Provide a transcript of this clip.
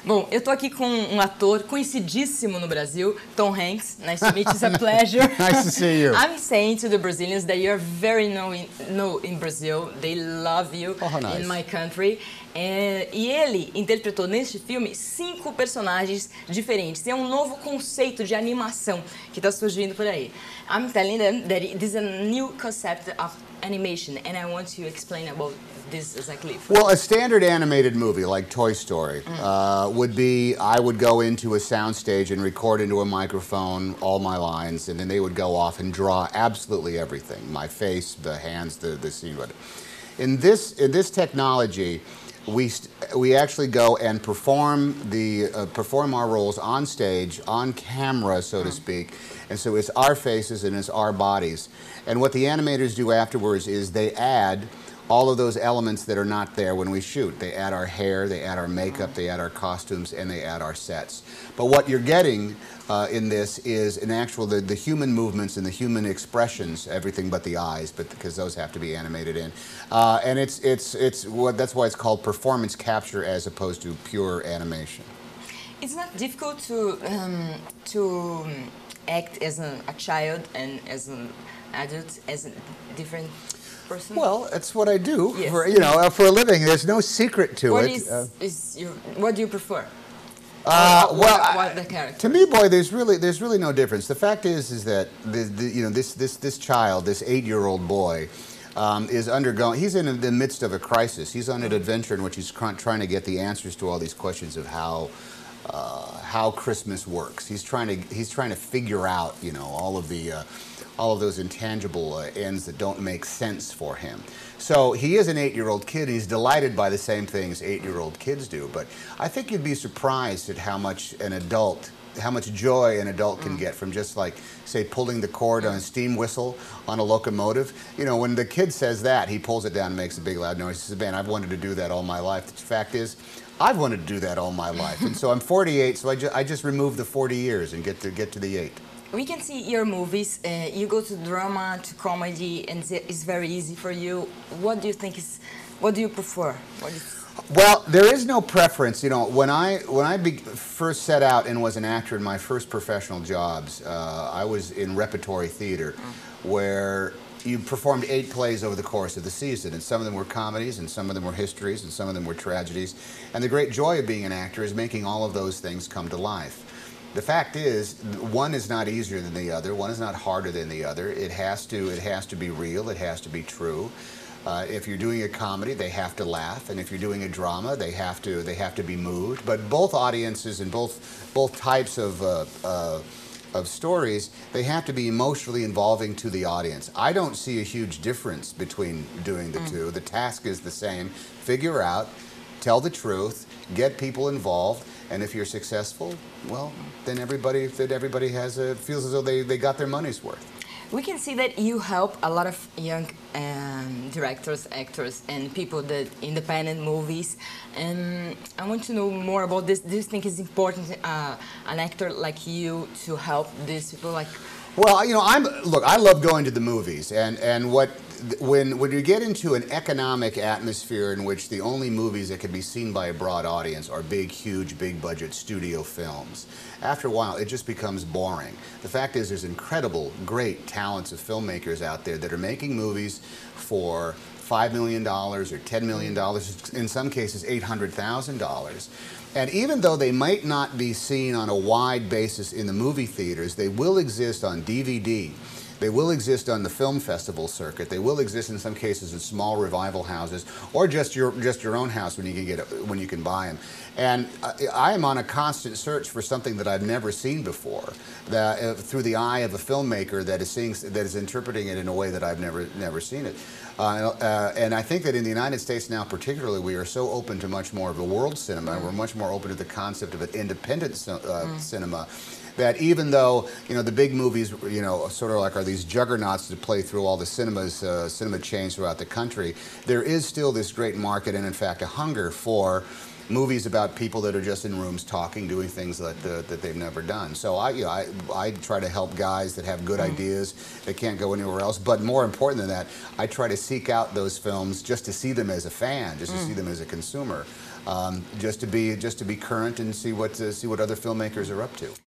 Bom, eu tô aqui com um ator conhecidíssimo no Brasil, Tom Hanks. Nice to meet you. It's a pleasure. Nice to see you. I'm saying to the Brazilians that you're very known in Brazil. They love you in my country. E ele interpretou neste filme 5 personagens diferentes. É um novo conceito de animação que está surgindo por aí. I'm telling them that this is a new concept of animation, and I want to explain about this exactly. Well, a standard animated movie like Toy Story would be, I would go into a soundstage and record into a microphone all my lines, and then they would go off and draw absolutely everything, my face, the hands, the scene. In this technology, we actually go and perform our roles on stage, on camera, so to speak. And so it's our faces and it's our bodies. And what the animators do afterwards is they add all of those elements that are not there when we shoot. They add our hair, they add our makeup, they add our costumes, and they add our sets. But what you're getting in this is an actual, the human movements and the human expressions, everything but the eyes, because those have to be animated in. And that's why it's called performance capture as opposed to pure animation. It's not difficult to act as a child and as an adult, as a different person? Well, that's what I do yes. for a living. There's no secret to it. What do you prefer? Well, the character? To me, boy, there's really no difference. The fact is that this child, this 8-year-old boy, is undergoing. He's in the midst of a crisis. He's on an adventure in which he's trying to get the answers to all these questions of how Christmas works. He's trying to figure out, all of those intangible ends that don't make sense for him. So he is an 8-year-old kid, and he's delighted by the same things 8-year-old kids do. But I think you'd be surprised at how much joy an adult can get from just like, say, pulling the cord on a steam whistle on a locomotive. When the kid says that, he pulls it down and makes a big loud noise. He says, man, I've wanted to do that all my life. The fact is, I've wanted to do that all my life. And so I'm 48, so I just removed the 40 years and get to the 8. We can see your movies. You go to drama, to comedy, and it's very easy for you. What do you think what do you prefer? Well, there is no preference. When I first set out and was an actor in my first professional jobs, I was in repertory theater, where you performed 8 plays over the course of the season, and some of them were comedies, and some of them were histories, and some of them were tragedies. And the great joy of being an actor is making all of those things come to life. The fact is, one is not easier than the other. One is not harder than the other. It has to be real. It has to be true. If you're doing a comedy, they have to laugh, and if you're doing a drama, they have to be moved. But both audiences and both types of stories, they have to be emotionally involving to the audience. I don't see a huge difference between doing the two. The task is the same. Figure out, tell the truth, get people involved, and if you're successful, well, then everybody feels as though they got their money's worth. We can see that you help a lot of young directors, actors, and people that independent movies. And I want to know more about this. Do you think it's important an actor like you to help these people? Well, I love going to the movies, and when you get into an economic atmosphere in which the only movies that can be seen by a broad audience are big, huge, big budget studio films, after a while it just becomes boring. The fact is, there's incredible, great talents of filmmakers out there that are making movies for $5 million or $10 million, in some cases $800,000. And even though they might not be seen on a wide basis in the movie theaters, they will exist on DVD. They will exist on the film festival circuit. They will exist in some cases in small revival houses, or just your own house when you can buy them. And I am on a constant search for something that I've never seen before, through the eye of a filmmaker that is interpreting it in a way that I've never seen it. And I think that in the United States now, particularly, we are so open to much more of the world cinema. We're much more open to the concept of an independent cinema. That even though the big movies sort of are these juggernauts that play through all the cinema chains throughout the country, there is still this great market and in fact a hunger for movies about people that are just in rooms talking, doing things that they've never done. So I try to help guys that have good ideas that can't go anywhere else. But more important than that, I try to seek out those films just to see them as a fan, just to see them as a consumer, just to be current and see what other filmmakers are up to.